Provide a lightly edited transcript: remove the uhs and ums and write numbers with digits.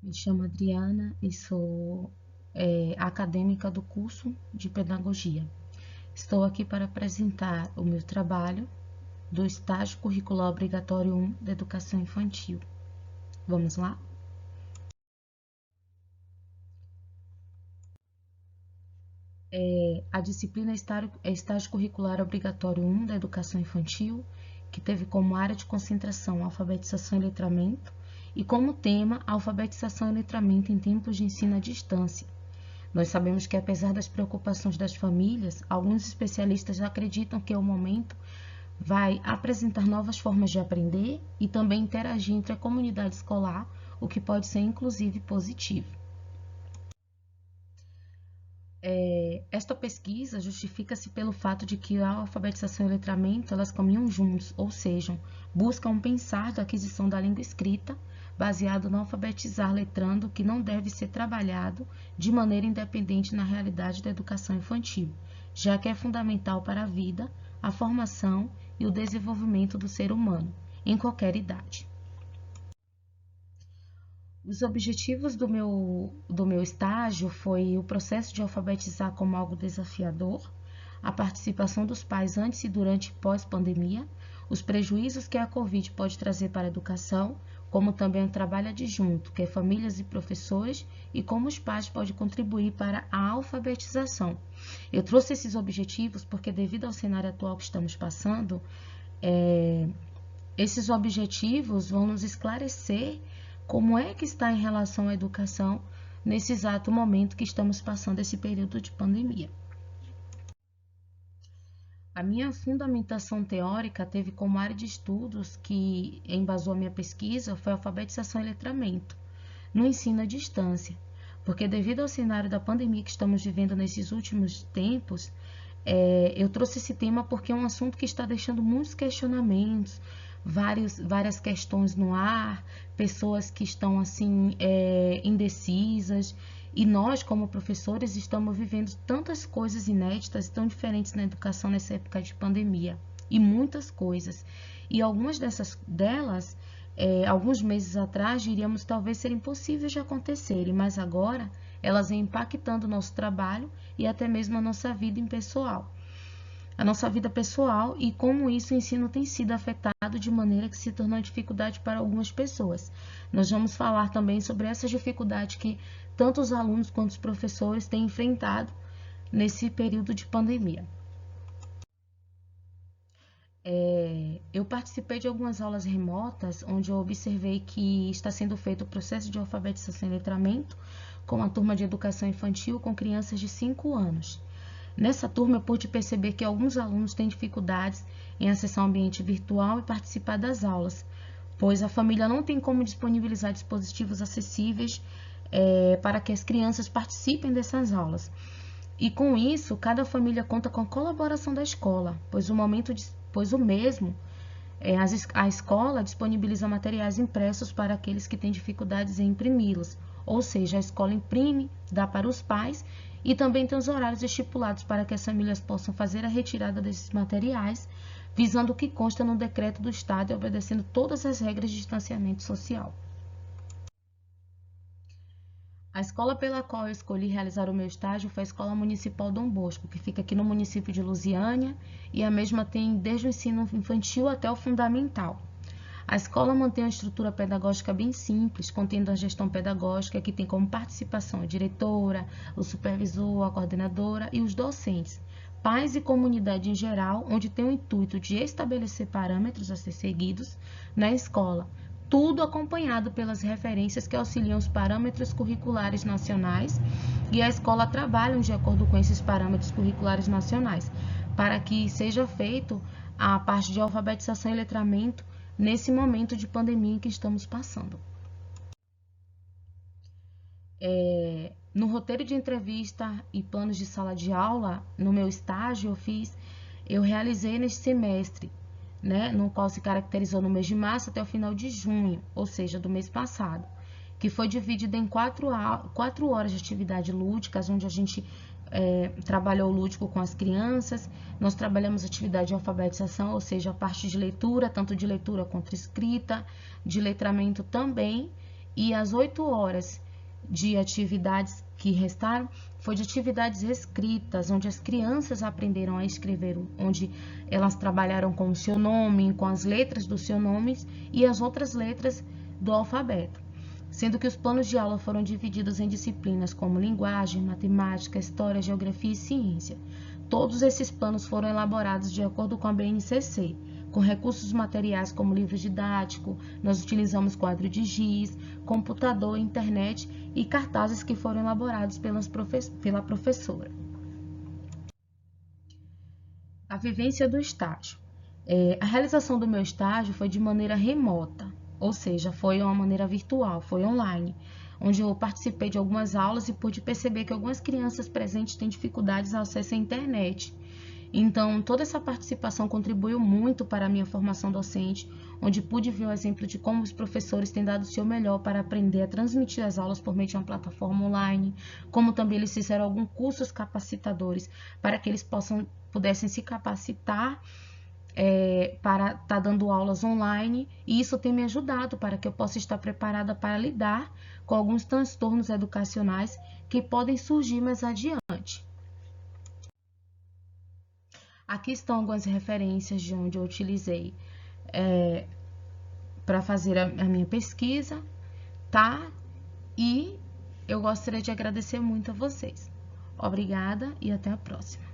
Me chamo Adriana e sou acadêmica do curso de Pedagogia. Estou aqui para apresentar o meu trabalho do estágio curricular obrigatório 1 da educação infantil. Vamos lá? A disciplina é estágio curricular obrigatório 1 da educação infantil, que teve como área de concentração alfabetização e letramento e como tema alfabetização e letramento em tempos de ensino à distância. Nós sabemos que, apesar das preocupações das famílias, alguns especialistas acreditam que o momento vai apresentar novas formas de aprender e também interagir entre a comunidade escolar, o que pode ser inclusive positivo. Esta pesquisa justifica-se pelo fato de que a alfabetização e o letramento elas caminham juntos, ou seja, buscam pensar da aquisição da língua escrita baseado no alfabetizar letrando que não deve ser trabalhado de maneira independente na realidade da educação infantil, já que é fundamental para a vida, a formação e o desenvolvimento do ser humano, em qualquer idade. Os objetivos do meu estágio foi o processo de alfabetizar como algo desafiador, a participação dos pais antes e durante e pós-pandemia, os prejuízos que a Covid pode trazer para a educação, como também o trabalho adjunto, que é famílias e professores, e como os pais podem contribuir para a alfabetização. Eu trouxe esses objetivos porque, devido ao cenário atual que estamos passando, esses objetivos vão nos esclarecer como é que está em relação à educação nesse exato momento que estamos passando esse período de pandemia. A minha fundamentação teórica teve como área de estudos que embasou a minha pesquisa foi alfabetização e letramento, no ensino à distância, porque devido ao cenário da pandemia que estamos vivendo nesses últimos tempos, eu trouxe esse tema porque é um assunto que está deixando muitos questionamentos, várias questões no ar, pessoas que estão assim indecisas, e nós, como professores, estamos vivendo tantas coisas inéditas, tão diferentes na educação nessa época de pandemia, e muitas coisas. E algumas delas, alguns meses atrás, diríamos talvez serem impossíveis de acontecerem, mas agora elas vêm impactando o nosso trabalho e até mesmo a nossa vida pessoal e como isso o ensino tem sido afetado de maneira que se tornou dificuldade para algumas pessoas. Nós vamos falar também sobre essa dificuldade que tanto os alunos quanto os professores têm enfrentado nesse período de pandemia. Eu participei de algumas aulas remotas, onde eu observei que está sendo feito o processo de alfabetização e letramento com a turma de educação infantil com crianças de 5 anos. Nessa turma, eu pude perceber que alguns alunos têm dificuldades em acessar o ambiente virtual e participar das aulas, pois a família não tem como disponibilizar dispositivos acessíveis para que as crianças participem dessas aulas. E com isso, cada família conta com a colaboração da escola, pois a escola disponibiliza materiais impressos para aqueles que têm dificuldades em imprimi-los, ou seja, a escola imprime, dá para os pais e também tem os horários estipulados para que as famílias possam fazer a retirada desses materiais, visando o que consta no decreto do Estado e obedecendo todas as regras de distanciamento social. A escola pela qual eu escolhi realizar o meu estágio foi a Escola Municipal Dom Bosco, que fica aqui no município de Lusiânia, e a mesma tem desde o ensino infantil até o fundamental. A escola mantém uma estrutura pedagógica bem simples, contendo a gestão pedagógica, que tem como participação a diretora, o supervisor, a coordenadora e os docentes, pais e comunidade em geral, onde tem o intuito de estabelecer parâmetros a ser seguidos na escola, tudo acompanhado pelas referências que auxiliam os parâmetros curriculares nacionais, e a escola trabalha de acordo com esses parâmetros curriculares nacionais, para que seja feito a parte de alfabetização e letramento nesse momento de pandemia que estamos passando. No roteiro de entrevista e planos de sala de aula, no meu estágio, eu realizei neste semestre, no qual se caracterizou no mês de março até o final de junho, ou seja, do mês passado, que foi dividido em 4 horas de atividade lúdicas, onde a gente trabalhou o lúdico com as crianças. Nós trabalhamos atividade de alfabetização, ou seja, a parte de leitura, tanto de leitura quanto escrita, de letramento também, e as 8 horas de atividades que restaram foi de atividades escritas, onde as crianças aprenderam a escrever, onde elas trabalharam com o seu nome, com as letras dos seus nomes e as outras letras do alfabeto, sendo que os planos de aula foram divididos em disciplinas como linguagem, matemática, história, geografia e ciência. Todos esses planos foram elaborados de acordo com a BNCC, com recursos materiais como livro didático, nós utilizamos quadro de giz, computador, internet e cartazes que foram elaborados pela professora. A vivência do estágio. A realização do meu estágio foi de maneira remota, ou seja, foi uma maneira virtual, foi online, onde eu participei de algumas aulas e pude perceber que algumas crianças presentes têm dificuldades ao acesso à internet. Então, toda essa participação contribuiu muito para a minha formação docente, onde pude ver o exemplo de como os professores têm dado o seu melhor para aprender a transmitir as aulas por meio de uma plataforma online, como também eles fizeram alguns cursos capacitadores para que eles pudessem se capacitar para estar dando aulas online, e isso tem me ajudado para que eu possa estar preparada para lidar com alguns transtornos educacionais que podem surgir mais adiante. Aqui estão algumas referências de onde eu utilizei para fazer a minha pesquisa, tá? E eu gostaria de agradecer muito a vocês. Obrigada e até a próxima.